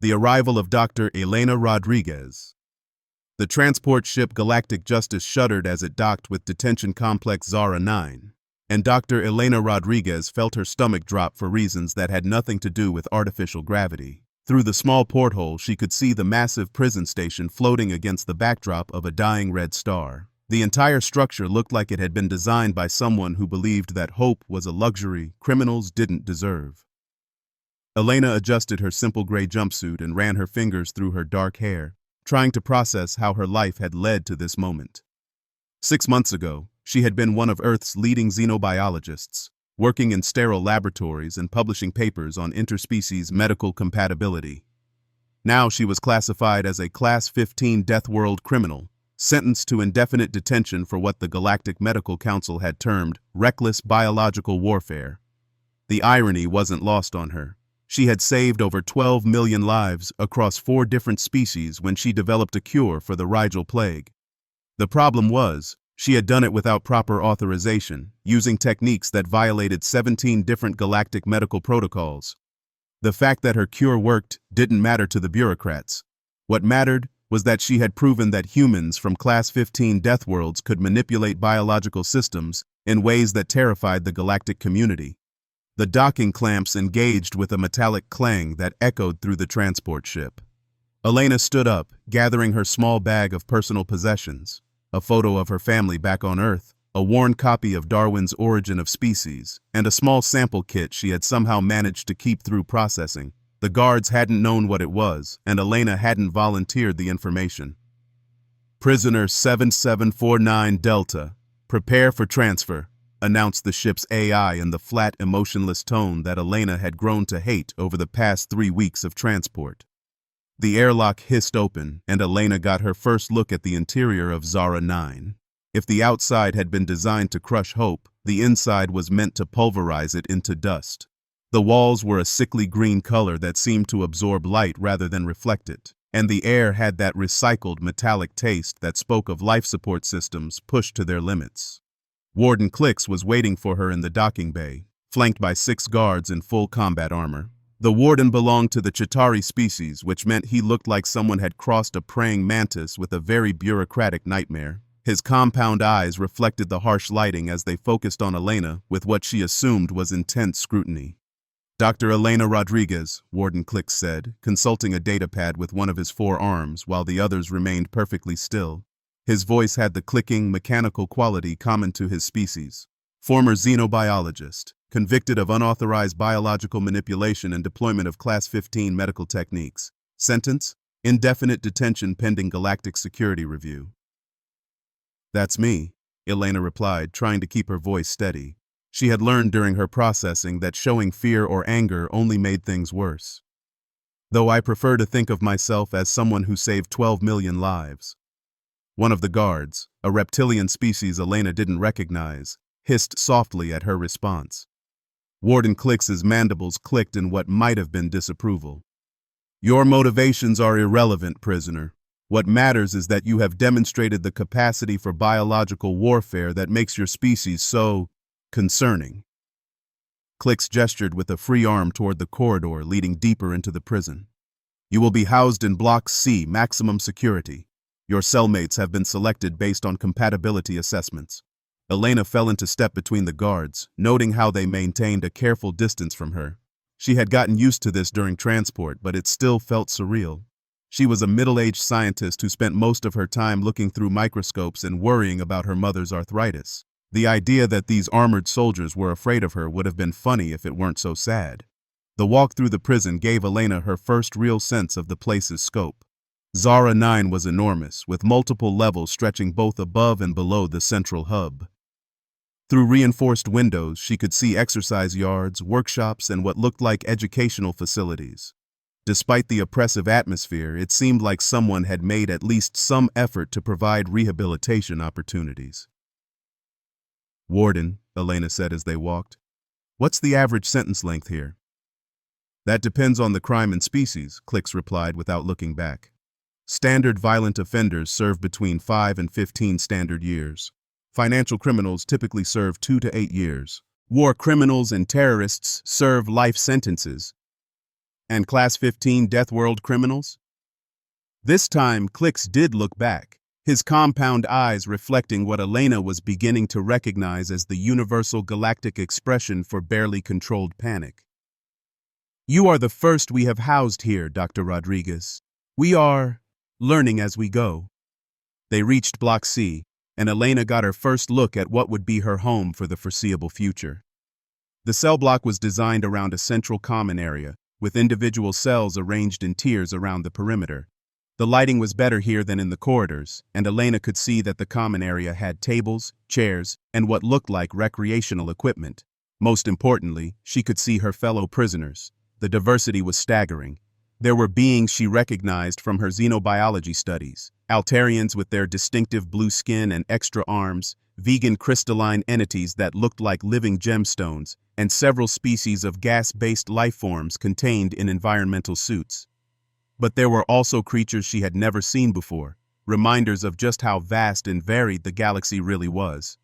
The arrival of Dr. Elena Rodriguez. The transport ship Galactic Justice shuddered as it docked with detention complex Zara 9, and Dr. Elena Rodriguez felt her stomach drop for reasons that had nothing to do with artificial gravity. Through the small porthole, she could see the massive prison station floating against the backdrop of a dying red star. The entire structure looked like it had been designed by someone who believed that hope was a luxury criminals didn't deserve. Elena adjusted her simple gray jumpsuit and ran her fingers through her dark hair, trying to process how her life had led to this moment. 6 months ago, she had been one of Earth's leading xenobiologists, working in sterile laboratories and publishing papers on interspecies medical compatibility. Now she was classified as a Class 15 Death World criminal, sentenced to indefinite detention for what the Galactic Medical Council had termed reckless biological warfare. The irony wasn't lost on her. She had saved over 12 million lives across 4 different species when she developed a cure for the Rigel plague. The problem was, she had done it without proper authorization, using techniques that violated 17 different galactic medical protocols. The fact that her cure worked didn't matter to the bureaucrats. What mattered was that she had proven that humans from Class 15 Death Worlds could manipulate biological systems in ways that terrified the galactic community. The docking clamps engaged with a metallic clang that echoed through the transport ship. Elena stood up, gathering her small bag of personal possessions, a photo of her family back on Earth, a worn copy of Darwin's Origin of Species, and a small sample kit she had somehow managed to keep through processing. The guards hadn't known what it was, and Elena hadn't volunteered the information. Prisoner 7749 Delta, prepare for transfer, announced the ship's AI in the flat, emotionless tone that Elena had grown to hate over the past 3 weeks of transport. The airlock hissed open, and Elena got her first look at the interior of Zara 9. If the outside had been designed to crush hope, the inside was meant to pulverize it into dust. The walls were a sickly green color that seemed to absorb light rather than reflect it, and the air had that recycled metallic taste that spoke of life support systems pushed to their limits. Warden Clix was waiting for her in the docking bay, flanked by 6 guards in full combat armor. The warden belonged to the Chitauri species, which meant he looked like someone had crossed a praying mantis with a very bureaucratic nightmare. His compound eyes reflected the harsh lighting as they focused on Elena with what she assumed was intense scrutiny. Dr. Elena Rodriguez, Warden Clix said, consulting a datapad with one of his 4 arms while the others remained perfectly still. His voice had the clicking, mechanical quality common to his species. Former xenobiologist, convicted of unauthorized biological manipulation and deployment of Class 15 medical techniques. Sentence: indefinite detention pending galactic security review. That's me, Elena replied, trying to keep her voice steady. She had learned during her processing that showing fear or anger only made things worse. Though I prefer to think of myself as someone who saved 12 million lives. One of the guards, a reptilian species Elena didn't recognize, hissed softly at her response. Warden Clix's mandibles clicked in what might have been disapproval. Your motivations are irrelevant, prisoner. What matters is that you have demonstrated the capacity for biological warfare that makes your species so concerning. Clix gestured with a free arm toward the corridor leading deeper into the prison. You will be housed in Block C, maximum security. Your cellmates have been selected based on compatibility assessments. Elena fell into step between the guards, noting how they maintained a careful distance from her. She had gotten used to this during transport, but it still felt surreal. She was a middle-aged scientist who spent most of her time looking through microscopes and worrying about her mother's arthritis. The idea that these armored soldiers were afraid of her would have been funny if it weren't so sad. The walk through the prison gave Elena her first real sense of the place's scope. Zara 9 was enormous, with multiple levels stretching both above and below the central hub. Through reinforced windows, she could see exercise yards, workshops, and what looked like educational facilities. Despite the oppressive atmosphere, it seemed like someone had made at least some effort to provide rehabilitation opportunities. Warden, Elena said as they walked, what's the average sentence length here? That depends on the crime and species, Clix replied without looking back. Standard violent offenders serve between 5 and 15 standard years. Financial criminals typically serve 2 to 8 years. War criminals and terrorists serve life sentences. And Class 15 Death World criminals? This time, Clix did look back, his compound eyes reflecting what Elena was beginning to recognize as the universal galactic expression for barely controlled panic. You are the first we have housed here, Dr. Rodriguez. We are learning as we go. They reached Block C, and Elena got her first look at what would be her home for the foreseeable future. The cell block was designed around a central common area, with individual cells arranged in tiers around the perimeter. The lighting was better here than in the corridors, and Elena could see that the common area had tables, chairs, and what looked like recreational equipment. Most importantly, she could see her fellow prisoners. The diversity was staggering. There were beings she recognized from her xenobiology studies, Altarians with their distinctive blue skin and extra arms, vegan crystalline entities that looked like living gemstones, and several species of gas-based lifeforms contained in environmental suits. But there were also creatures she had never seen before, reminders of just how vast and varied the galaxy really was.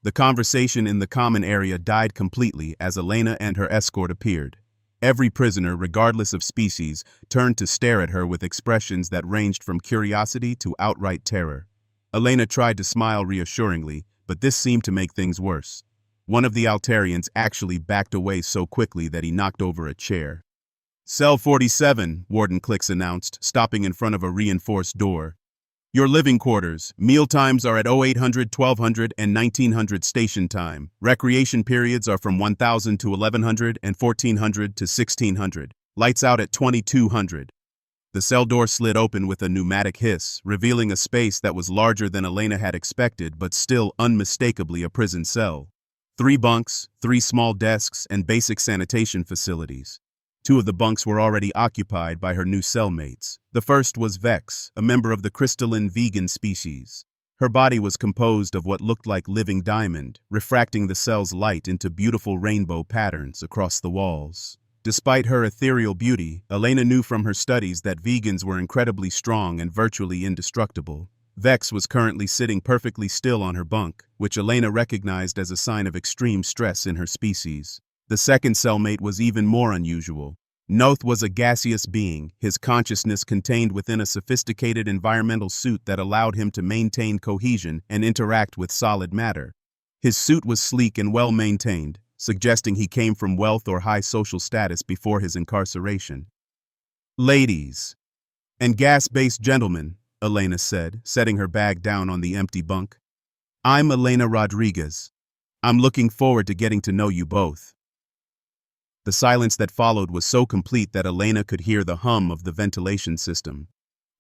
The conversation in the common area died completely as Elena and her escort appeared. Every prisoner, regardless of species, turned to stare at her with expressions that ranged from curiosity to outright terror. Elena tried to smile reassuringly, but this seemed to make things worse. One of the Altarians actually backed away so quickly that he knocked over a chair. Cell 47, Warden Clix announced, stopping in front of a reinforced door. Your living quarters. Meal times are at 0800, 1200, and 1900 station time. Recreation periods are from 1000 to 1100 and 1400 to 1600. Lights out at 2200. The cell door slid open with a pneumatic hiss, revealing a space that was larger than Elena had expected but still unmistakably a prison cell. 3 bunks, 3 small desks, and basic sanitation facilities. 2 of the bunks were already occupied by her new cellmates. The first was Vex, a member of the crystalline vegan species. Her body was composed of what looked like living diamond, refracting the cell's light into beautiful rainbow patterns across the walls. Despite her ethereal beauty, Elena knew from her studies that vegans were incredibly strong and virtually indestructible. Vex was currently sitting perfectly still on her bunk, which Elena recognized as a sign of extreme stress in her species. The second cellmate was even more unusual. Noth was a gaseous being, his consciousness contained within a sophisticated environmental suit that allowed him to maintain cohesion and interact with solid matter. His suit was sleek and well-maintained, suggesting he came from wealth or high social status before his incarceration. Ladies and gas-based gentlemen, Elena said, setting her bag down on the empty bunk. I'm Elena Rodriguez. I'm looking forward to getting to know you both. The silence that followed was so complete that Elena could hear the hum of the ventilation system.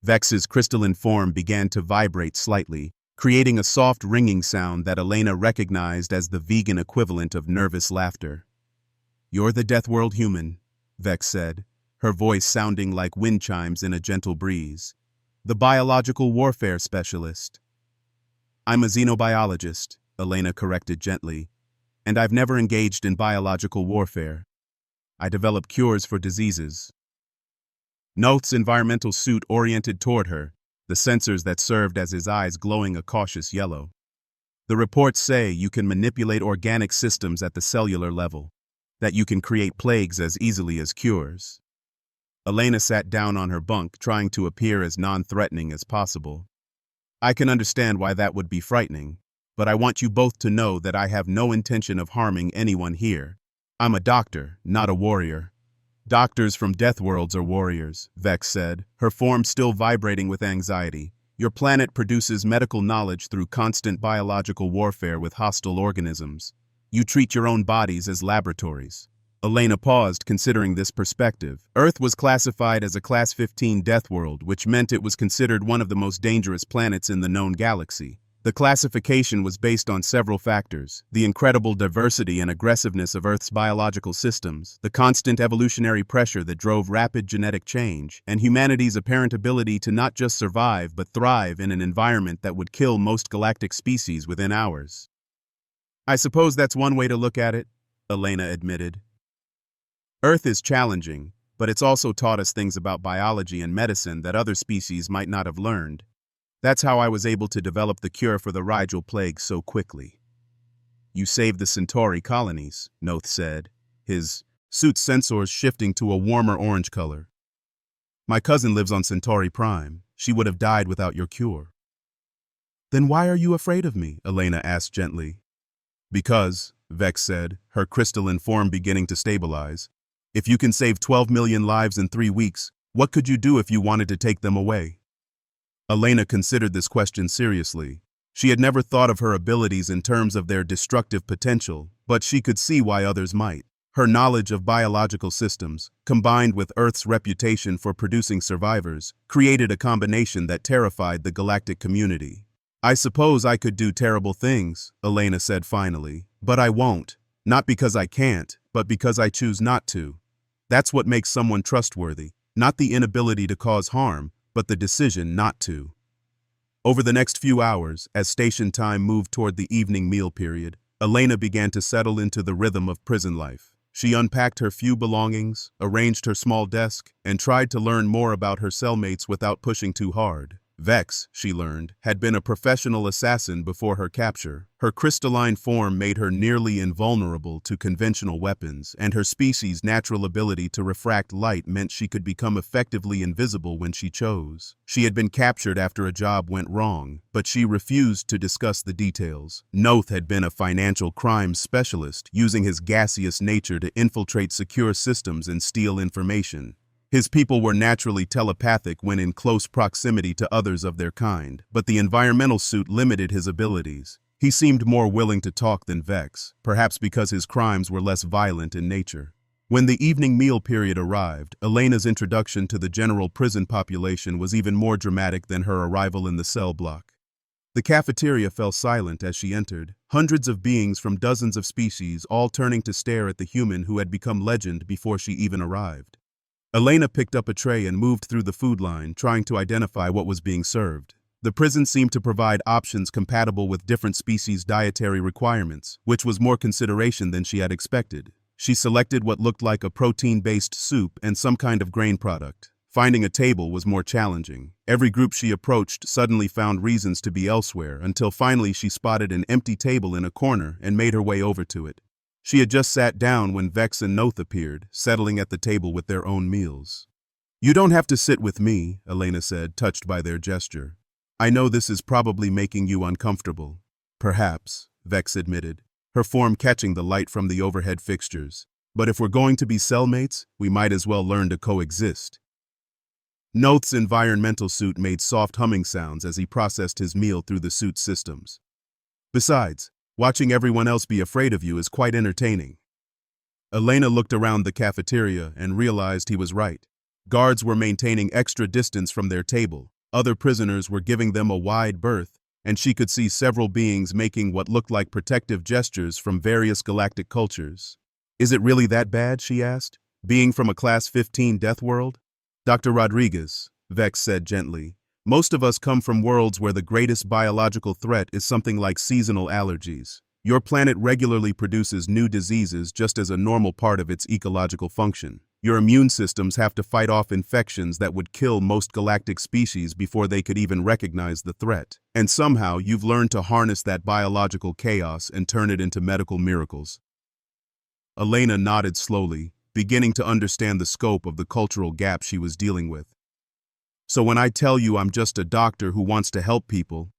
Vex's crystalline form began to vibrate slightly, creating a soft ringing sound that Elena recognized as the vegan equivalent of nervous laughter. You're the Death World human, Vex said, her voice sounding like wind chimes in a gentle breeze. The biological warfare specialist. I'm a xenobiologist, Elena corrected gently, and I've never engaged in biological warfare. I develop cures for diseases. Noth's environmental suit oriented toward her, the sensors that served as his eyes glowing a cautious yellow. The reports say you can manipulate organic systems at the cellular level, that you can create plagues as easily as cures. Elena sat down on her bunk, trying to appear as non-threatening as possible. I can understand why that would be frightening, but I want you both to know that I have no intention of harming anyone here. I'm a doctor, not a warrior. Doctors from Death Worlds are warriors, Vex said, her form still vibrating with anxiety. Your planet produces medical knowledge through constant biological warfare with hostile organisms. You treat your own bodies as laboratories. Elena paused, considering this perspective. Earth was classified as a Class 15 Death World, which meant it was considered one of the most dangerous planets in the known galaxy. The classification was based on several factors: the incredible diversity and aggressiveness of Earth's biological systems, the constant evolutionary pressure that drove rapid genetic change, and humanity's apparent ability to not just survive but thrive in an environment that would kill most galactic species within hours. I suppose that's one way to look at it, Elena admitted. Earth is challenging, but it's also taught us things about biology and medicine that other species might not have learned. That's how I was able to develop the cure for the Rigel plague so quickly. You saved the Centauri colonies, Noth said, his suit sensors shifting to a warmer orange color. My cousin lives on Centauri Prime. She would have died without your cure. Then why are you afraid of me? Elena asked gently. Because, Vex said, her crystalline form beginning to stabilize, if you can save 12 million lives in 3 weeks, what could you do if you wanted to take them away? Elena considered this question seriously. She had never thought of her abilities in terms of their destructive potential, but she could see why others might. Her knowledge of biological systems, combined with Earth's reputation for producing survivors, created a combination that terrified the galactic community. I suppose I could do terrible things, Elena said finally, but I won't. Not because I can't, but because I choose not to. That's what makes someone trustworthy, not the inability to cause harm, but the decision not to. Over the next few hours, as station time moved toward the evening meal period, Elena began to settle into the rhythm of prison life. She unpacked her few belongings, arranged her small desk, and tried to learn more about her cellmates without pushing too hard. Vex, she learned, had been a professional assassin before her capture. Her crystalline form made her nearly invulnerable to conventional weapons, and her species' natural ability to refract light meant she could become effectively invisible when she chose. She had been captured after a job went wrong, but she refused to discuss the details. Noth had been a financial crimes specialist, using his gaseous nature to infiltrate secure systems and steal information. His people were naturally telepathic when in close proximity to others of their kind, but the environmental suit limited his abilities. He seemed more willing to talk than Vex, perhaps because his crimes were less violent in nature. When the evening meal period arrived, Elena's introduction to the general prison population was even more dramatic than her arrival in the cell block. The cafeteria fell silent as she entered, hundreds of beings from dozens of species all turning to stare at the human who had become legend before she even arrived. Elena picked up a tray and moved through the food line, trying to identify what was being served. The prison seemed to provide options compatible with different species' dietary requirements, which was more consideration than she had expected. She selected what looked like a protein-based soup and some kind of grain product. Finding a table was more challenging. Every group she approached suddenly found reasons to be elsewhere, until finally she spotted an empty table in a corner and made her way over to it. She had just sat down when Vex and Noth appeared, settling at the table with their own meals. You don't have to sit with me, Elena said, touched by their gesture. I know this is probably making you uncomfortable. Perhaps, Vex admitted, her form catching the light from the overhead fixtures. But if we're going to be cellmates, we might as well learn to coexist. Noth's environmental suit made soft humming sounds as he processed his meal through the suit's systems. Besides, watching everyone else be afraid of you is quite entertaining. Elena looked around the cafeteria and realized he was right. Guards were maintaining extra distance from their table, other prisoners were giving them a wide berth, and she could see several beings making what looked like protective gestures from various galactic cultures. Is it really that bad, she asked, being from a Class 15 death world? Dr. Rodriguez, Vex said gently, most of us come from worlds where the greatest biological threat is something like seasonal allergies. Your planet regularly produces new diseases just as a normal part of its ecological function. Your immune systems have to fight off infections that would kill most galactic species before they could even recognize the threat. And somehow you've learned to harness that biological chaos and turn it into medical miracles. Elena nodded slowly, beginning to understand the scope of the cultural gap she was dealing with. So when I tell you I'm just a doctor who wants to help people,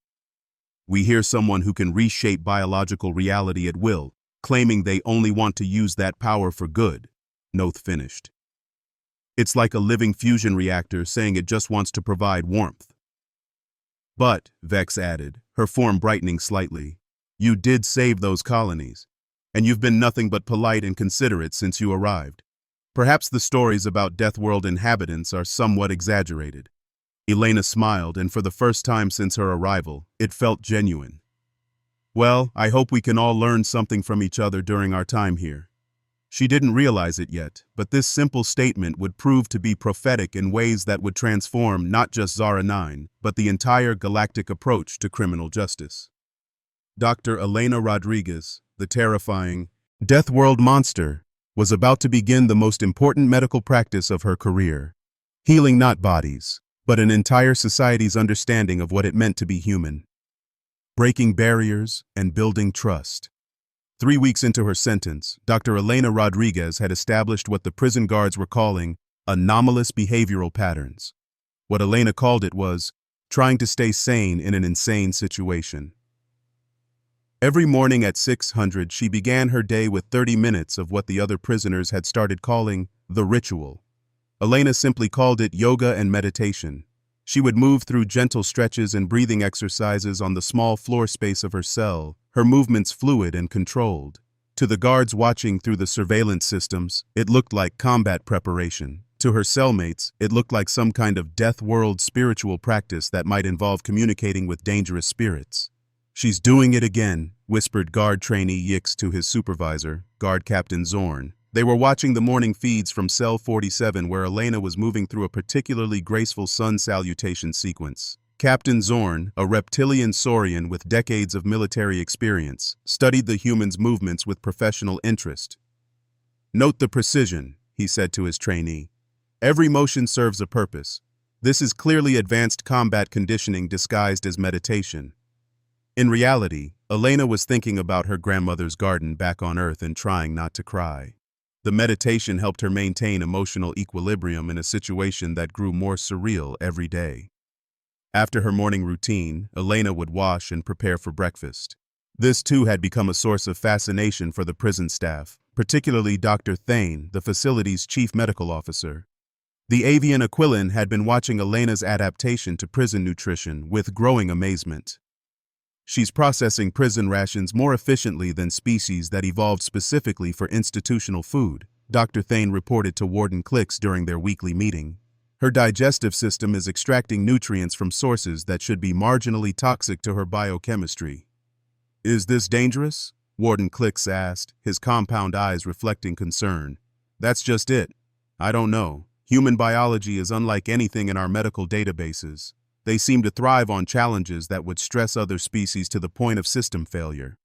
we hear someone who can reshape biological reality at will, claiming they only want to use that power for good, Noth finished. It's like a living fusion reactor saying it just wants to provide warmth. But, Vex added, her form brightening slightly, you did save those colonies, and you've been nothing but polite and considerate since you arrived. Perhaps the stories about Deathworld inhabitants are somewhat exaggerated. Elena smiled, and for the first time since her arrival, it felt genuine. Well, I hope we can all learn something from each other during our time here. She didn't realize it yet, but this simple statement would prove to be prophetic in ways that would transform not just Zara 9, but the entire galactic approach to criminal justice. Dr. Elena Rodriguez, the terrifying Deathworld monster, was about to begin the most important medical practice of her career, healing not bodies, but an entire society's understanding of what it meant to be human, breaking barriers and building trust. 3 weeks into her sentence, Dr. Elena Rodriguez had established what the prison guards were calling anomalous behavioral patterns. What Elena called it was trying to stay sane in an insane situation. Every morning at 600, she began her day with 30 minutes of what the other prisoners had started calling the ritual. Elena simply called it yoga and meditation. She would move through gentle stretches and breathing exercises on the small floor space of her cell, her movements fluid and controlled. To the guards watching through the surveillance systems, it looked like combat preparation. To her cellmates, it looked like some kind of death world spiritual practice that might involve communicating with dangerous spirits. "She's doing it again," whispered guard trainee Yix to his supervisor, Guard Captain Zorn. They were watching the morning feeds from Cell 47 where Elena was moving through a particularly graceful sun salutation sequence. Captain Zorn, a reptilian saurian with decades of military experience, studied the human's movements with professional interest. "Note the precision," he said to his trainee. "Every motion serves a purpose. This is clearly advanced combat conditioning disguised as meditation." In reality, Elena was thinking about her grandmother's garden back on Earth and trying not to cry. The meditation helped her maintain emotional equilibrium in a situation that grew more surreal every day. After her morning routine, Elena would wash and prepare for breakfast. This too had become a source of fascination for the prison staff, particularly Dr. Thane, the facility's chief medical officer. The avian Aquilin had been watching Elena's adaptation to prison nutrition with growing amazement. "She's processing prison rations more efficiently than species that evolved specifically for institutional food," Dr. Thane reported to Warden Clicks during their weekly meeting. "Her digestive system is extracting nutrients from sources that should be marginally toxic to her biochemistry." "Is this dangerous?" Warden Clicks asked, his compound eyes reflecting concern. "That's just it. I don't know. Human biology is unlike anything in our medical databases. They seem to thrive on challenges that would stress other species to the point of system failure."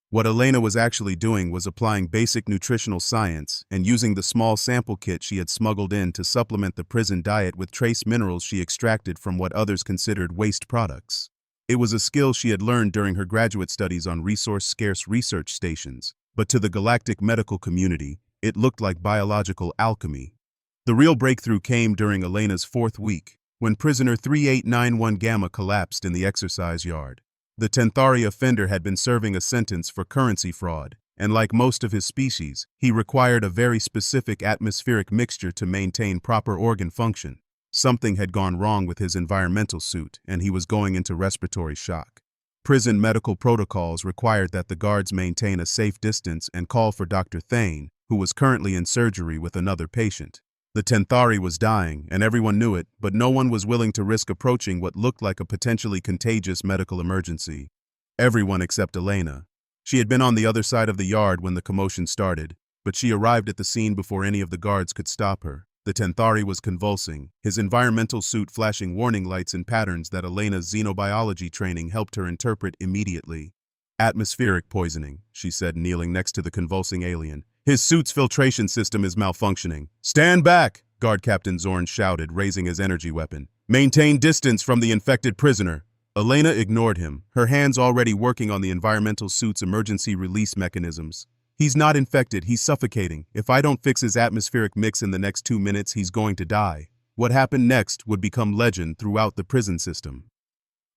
What Elena was actually doing was applying basic nutritional science and using the small sample kit she had smuggled in to supplement the prison diet with trace minerals she extracted from what others considered waste products. It was a skill she had learned during her graduate studies on resource-scarce research stations, but to the galactic medical community, it looked like biological alchemy. The real breakthrough came during Elena's 4th week, when prisoner 3891 Gamma collapsed in the exercise yard. The Tenthari offender had been serving a sentence for currency fraud, and like most of his species, he required a very specific atmospheric mixture to maintain proper organ function. Something had gone wrong with his environmental suit, and he was going into respiratory shock. Prison medical protocols required that the guards maintain a safe distance and call for Dr. Thane, who was currently in surgery with another patient. The Tenthari was dying, and everyone knew it, but no one was willing to risk approaching what looked like a potentially contagious medical emergency. Everyone except Elena. She had been on the other side of the yard when the commotion started, but she arrived at the scene before any of the guards could stop her. The Tenthari was convulsing, his environmental suit flashing warning lights in patterns that Elena's xenobiology training helped her interpret immediately. "Atmospheric poisoning," she said, kneeling next to the convulsing alien. "His suit's filtration system is malfunctioning." "Stand back!" Guard Captain Zorn shouted, raising his energy weapon. "Maintain distance from the infected prisoner." Elena ignored him, her hands already working on the environmental suit's emergency release mechanisms. "He's not infected, he's suffocating. If I don't fix his atmospheric mix in the next 2 minutes, he's going to die." What happened next would become legend throughout the prison system.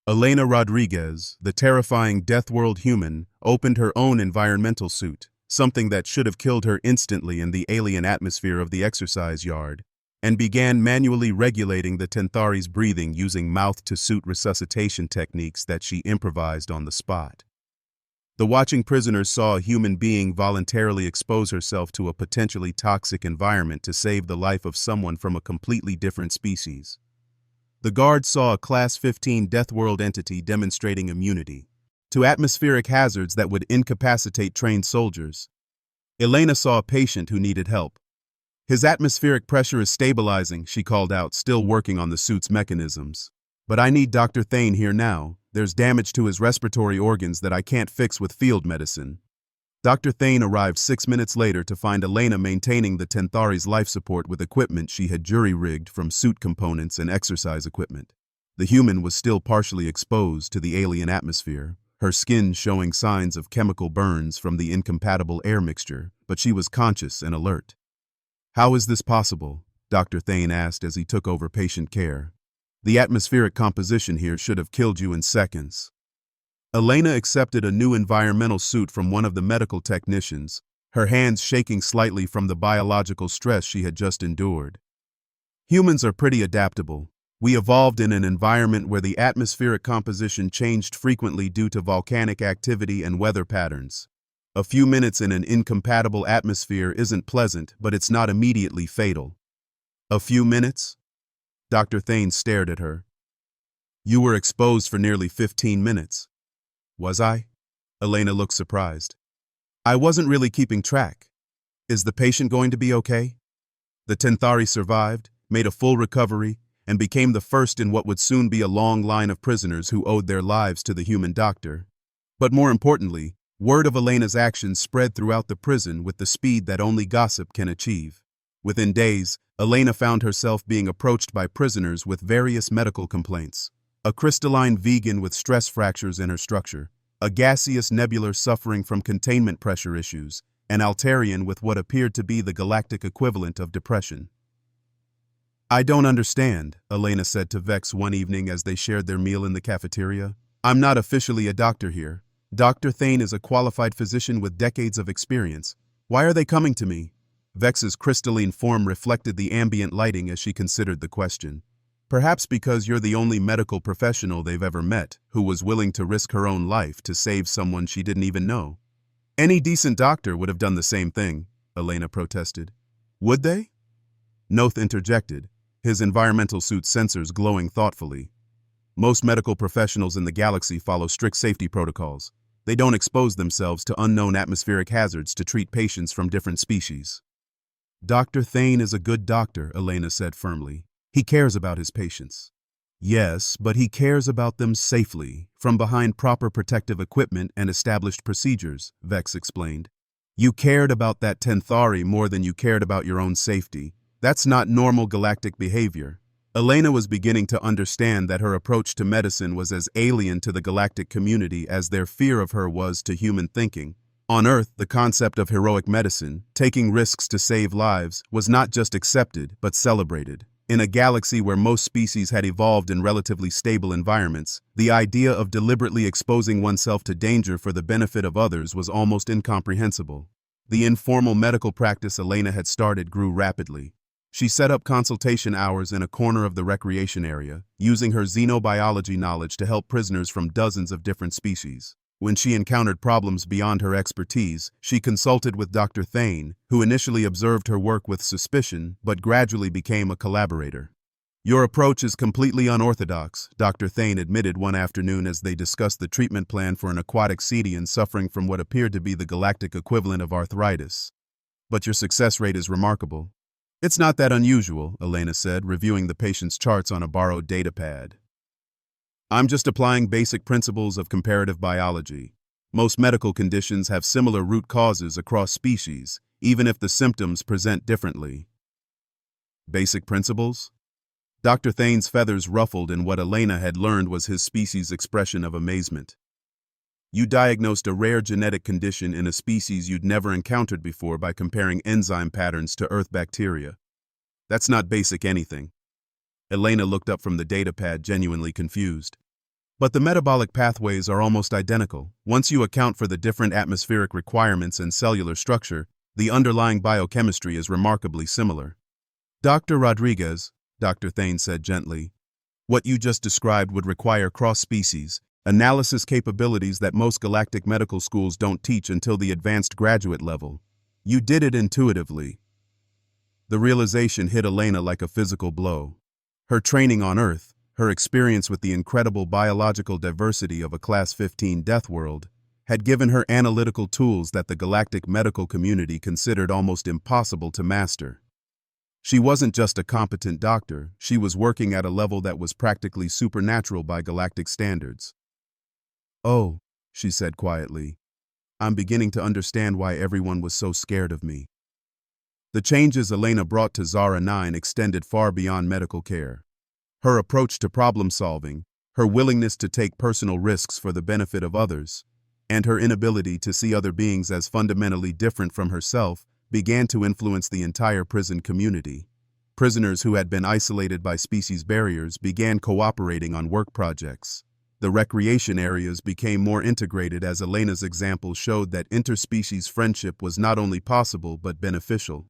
Elena Rodriguez, the terrifying Death World human, opened her own environmental suit, something that should have killed her instantly in the alien atmosphere of the exercise yard, and began manually regulating the Tenthari's breathing using mouth-to-suit resuscitation techniques that she improvised on the spot. The watching prisoners saw a human being voluntarily expose herself to a potentially toxic environment to save the life of someone from a completely different species. The guards saw a Class 15 Death World entity demonstrating immunity to atmospheric hazards that would incapacitate trained soldiers. Elena saw a patient who needed help. "His atmospheric pressure is stabilizing," she called out, still working on the suit's mechanisms. "But I need Dr. Thane here now. There's damage to his respiratory organs that I can't fix with field medicine." Dr. Thane arrived 6 minutes later to find Elena maintaining the Tenthari's life support with equipment she had jury-rigged from suit components and exercise equipment. The human was still partially exposed to the alien atmosphere, her skin showing signs of chemical burns from the incompatible air mixture, but she was conscious and alert. "How is this possible?" Dr. Thane asked as he took over patient care. "The atmospheric composition here should have killed you in seconds." Elena accepted a new environmental suit from one of the medical technicians, her hands shaking slightly from the biological stress she had just endured. "Humans are pretty adaptable. We evolved in an environment where the atmospheric composition changed frequently due to volcanic activity and weather patterns. A few minutes in an incompatible atmosphere isn't pleasant, but it's not immediately fatal." "A few minutes?" Dr. Thane stared at her. "You were exposed for nearly 15 minutes. Was I?" Elena looked surprised. "I wasn't really keeping track. Is the patient going to be okay?" The Tenthari survived, made a full recovery, and became the first in what would soon be a long line of prisoners who owed their lives to the human doctor. But more importantly, word of Elena's actions spread throughout the prison with the speed that only gossip can achieve. Within days, Elena found herself being approached by prisoners with various medical complaints. A crystalline vegan with stress fractures in her structure, a gaseous nebular suffering from containment pressure issues, an Altarian with what appeared to be the galactic equivalent of depression. "I don't understand," Elena said to Vex one evening as they shared their meal in the cafeteria. "I'm not officially a doctor here. Dr. Thane is a qualified physician with decades of experience. Why are they coming to me?" Vex's crystalline form reflected the ambient lighting as she considered the question. "Perhaps because you're the only medical professional they've ever met who was willing to risk her own life to save someone she didn't even know." "Any decent doctor would have done the same thing," Elena protested. "Would they?" Noth interjected, his environmental suit sensors glowing thoughtfully. "Most medical professionals in the galaxy follow strict safety protocols. They don't expose themselves to unknown atmospheric hazards to treat patients from different species." "Dr. Thane is a good doctor," Elena said firmly. "He cares about his patients." "Yes, but he cares about them safely, from behind proper protective equipment and established procedures," Vex explained. "You cared about that Tenthari more than you cared about your own safety. That's not normal galactic behavior." Elena was beginning to understand that her approach to medicine was as alien to the galactic community as their fear of her was to human thinking. On Earth, the concept of heroic medicine, taking risks to save lives, was not just accepted, but celebrated. In a galaxy where most species had evolved in relatively stable environments, the idea of deliberately exposing oneself to danger for the benefit of others was almost incomprehensible. The informal medical practice Elena had started grew rapidly. She set up consultation hours in a corner of the recreation area, using her xenobiology knowledge to help prisoners from dozens of different species. When she encountered problems beyond her expertise, she consulted with Dr. Thane, who initially observed her work with suspicion but gradually became a collaborator. "Your approach is completely unorthodox," Dr. Thane admitted one afternoon as they discussed the treatment plan for an aquatic Cetian suffering from what appeared to be the galactic equivalent of arthritis. "But your success rate is remarkable." "It's not that unusual," Elena said, reviewing the patient's charts on a borrowed datapad. "I'm just applying basic principles of comparative biology. Most medical conditions have similar root causes across species, even if the symptoms present differently." "Basic principles?" Dr. Thane's feathers ruffled in what Elena had learned was his species' expression of amazement. "You diagnosed a rare genetic condition in a species you'd never encountered before by comparing enzyme patterns to Earth bacteria. That's not basic anything." Elena looked up from the datapad, genuinely confused. "But the metabolic pathways are almost identical. Once you account for the different atmospheric requirements and cellular structure, the underlying biochemistry is remarkably similar." "Dr. Rodriguez," Dr. Thane said gently, "what you just described would require cross-species analysis capabilities that most galactic medical schools don't teach until the advanced graduate level. You did it intuitively." The realization hit Elena like a physical blow. Her training on Earth, her experience with the incredible biological diversity of a Class 15 death world, had given her analytical tools that the galactic medical community considered almost impossible to master. She wasn't just a competent doctor, she was working at a level that was practically supernatural by galactic standards. "Oh," she said quietly, "I'm beginning to understand why everyone was so scared of me." The changes Elena brought to Zara 9 extended far beyond medical care. Her approach to problem solving, Her willingness to take personal risks for the benefit of others, and her inability to see other beings as fundamentally different from herself began to influence the entire prison community. Prisoners who had been isolated by species barriers began cooperating on work projects. The recreation areas became more integrated as Elena's example showed that interspecies friendship was not only possible but beneficial.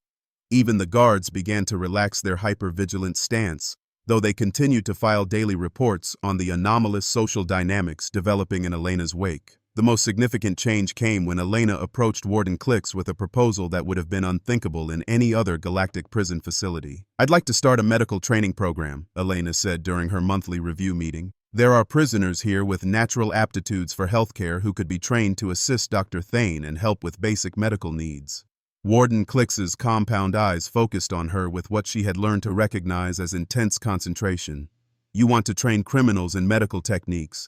Even the guards began to relax their hyper-vigilant stance, though they continued to file daily reports on the anomalous social dynamics developing in Elena's wake. The most significant change came when Elena approached Warden Clix with a proposal that would have been unthinkable in any other galactic prison facility. "I'd like to start a medical training program," Elena said during her monthly review meeting. "There are prisoners here with natural aptitudes for healthcare who could be trained to assist Dr. Thane and help with basic medical needs." Warden Clix's compound eyes focused on her with what she had learned to recognize as intense concentration. "You want to train criminals in medical techniques.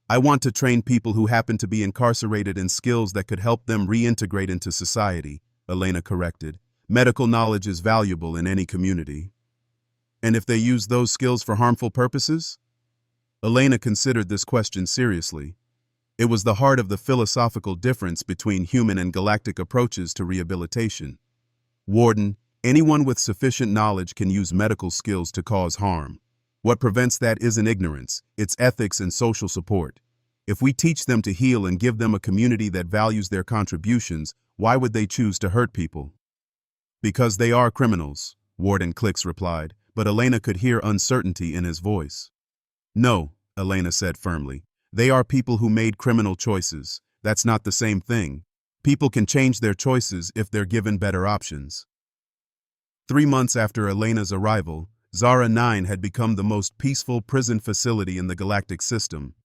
I want to train people who happen to be incarcerated in skills that could help them reintegrate into society," Elena corrected. "Medical knowledge is valuable in any community." "And if they use those skills for harmful purposes?" Elena considered this question seriously. It was the heart of the philosophical difference between human and galactic approaches to rehabilitation. "Warden, anyone with sufficient knowledge can use medical skills to cause harm. What prevents that isn't ignorance, it's ethics and social support. If we teach them to heal and give them a community that values their contributions, why would they choose to hurt people?" "Because they are criminals," Warden Clix replied, but Elena could hear uncertainty in his voice. "No," Elena said firmly. "They are people who made criminal choices. That's not the same thing. People can change their choices if they're given better options." 3 months after Elena's arrival, Zara 9 had become the most peaceful prison facility in the galactic system.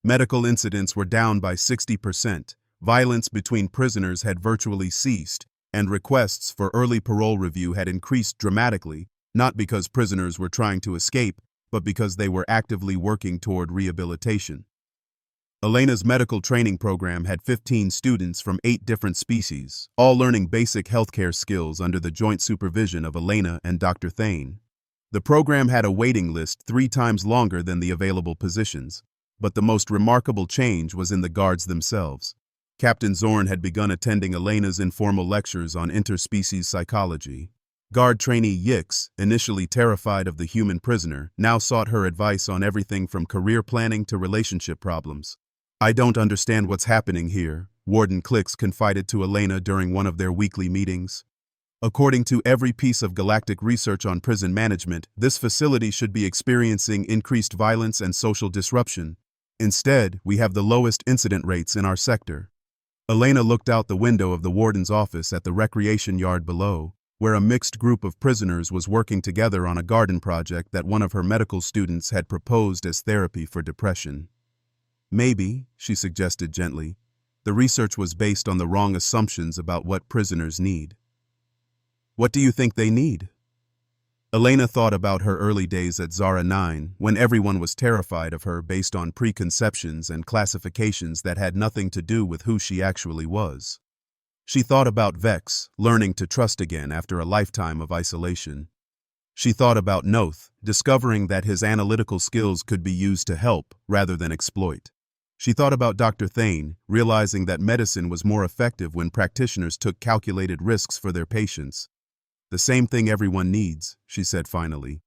Medical incidents were down by 60%, violence between prisoners had virtually ceased, and requests for early parole review had increased dramatically, not because prisoners were trying to escape, but because they were actively working toward rehabilitation. Elena's medical training program had 15 students from 8 different species, all learning basic healthcare skills under the joint supervision of Elena and Dr. Thane. The program had a waiting list 3 times longer than the available positions, but the most remarkable change was in the guards themselves. Captain Zorn had begun attending Elena's informal lectures on interspecies psychology. Guard trainee Yix, initially terrified of the human prisoner, now sought her advice on everything from career planning to relationship problems. "I don't understand what's happening here," Warden Clix confided to Elena during one of their weekly meetings. "According to every piece of galactic research on prison management, this facility should be experiencing increased violence and social disruption. Instead, we have the lowest incident rates in our sector." Elena looked out the window of the warden's office at the recreation yard below, where a mixed group of prisoners was working together on a garden project that one of her medical students had proposed as therapy for depression. "Maybe," she suggested gently, "the research was based on the wrong assumptions about what prisoners need." "What do you think they need?" Elena thought about her early days at Zara 9, when everyone was terrified of her based on preconceptions and classifications that had nothing to do with who she actually was. She thought about Vex, learning to trust again after a lifetime of isolation. She thought about Noth, discovering that his analytical skills could be used to help rather than exploit. She thought about Dr. Thane, realizing that medicine was more effective when practitioners took calculated risks for their patients. "The same thing everyone needs," she said finally.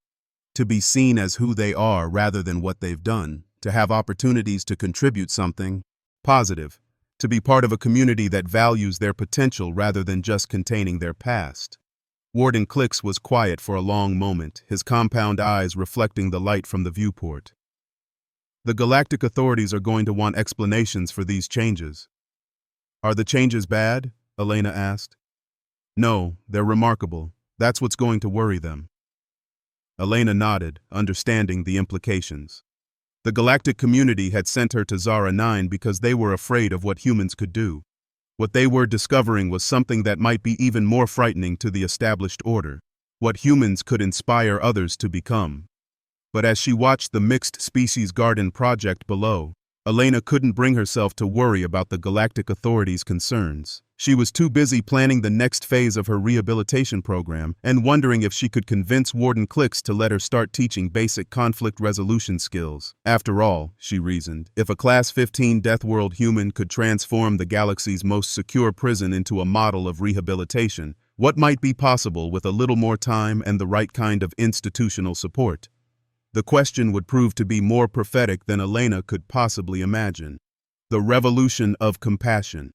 "To be seen as who they are rather than what they've done, to have opportunities to contribute something positive, to be part of a community that values their potential rather than just containing their past." Warden Clix was quiet for a long moment, his compound eyes reflecting the light from the viewport. "The galactic authorities are going to want explanations for these changes." "Are the changes bad?" Elena asked. "No, they're remarkable. That's what's going to worry them." Elena nodded, understanding the implications. The galactic community had sent her to Zara 9 because they were afraid of what humans could do. What they were discovering was something that might be even more frightening to the established order, what humans could inspire others to become. But as she watched the mixed species garden project below, Elena couldn't bring herself to worry about the Galactic Authority's concerns. She was too busy planning the next phase of her rehabilitation program and wondering if she could convince Warden Clix to let her start teaching basic conflict resolution skills. After all, she reasoned, if a Class 15 Death World human could transform the galaxy's most secure prison into a model of rehabilitation, what might be possible with a little more time and the right kind of institutional support? The question would prove to be more prophetic than Elena could possibly imagine. The Revolution of Compassion.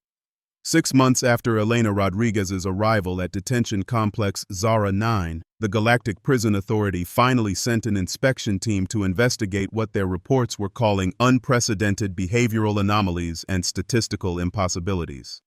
6 months after Elena Rodriguez's arrival at detention complex Zara 9, the Galactic Prison Authority finally sent an inspection team to investigate what their reports were calling unprecedented behavioral anomalies and statistical impossibilities.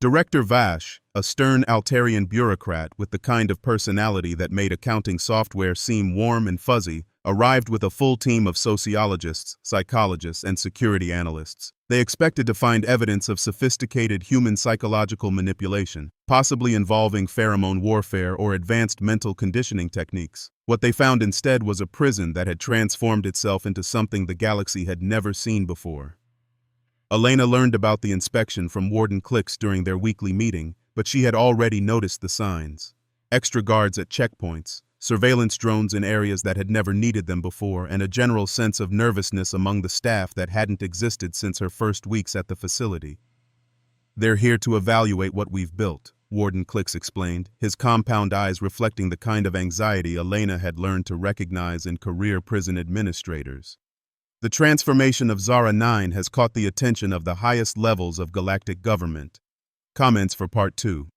Director Vash, a stern Altarian bureaucrat with the kind of personality that made accounting software seem warm and fuzzy, arrived with a full team of sociologists, psychologists, and security analysts. They expected to find evidence of sophisticated human psychological manipulation, possibly involving pheromone warfare or advanced mental conditioning techniques. What they found instead was a prison that had transformed itself into something the galaxy had never seen before. Elena learned about the inspection from Warden Clix during their weekly meeting, but she had already noticed the signs. Extra guards at checkpoints, surveillance drones in areas that had never needed them before, and a general sense of nervousness among the staff that hadn't existed since her first weeks at the facility. "They're here to evaluate what we've built," Warden Clix explained, his compound eyes reflecting the kind of anxiety Elena had learned to recognize in career prison administrators. The transformation of Zara 9 has caught the attention of the highest levels of galactic government. Comments for Part 2.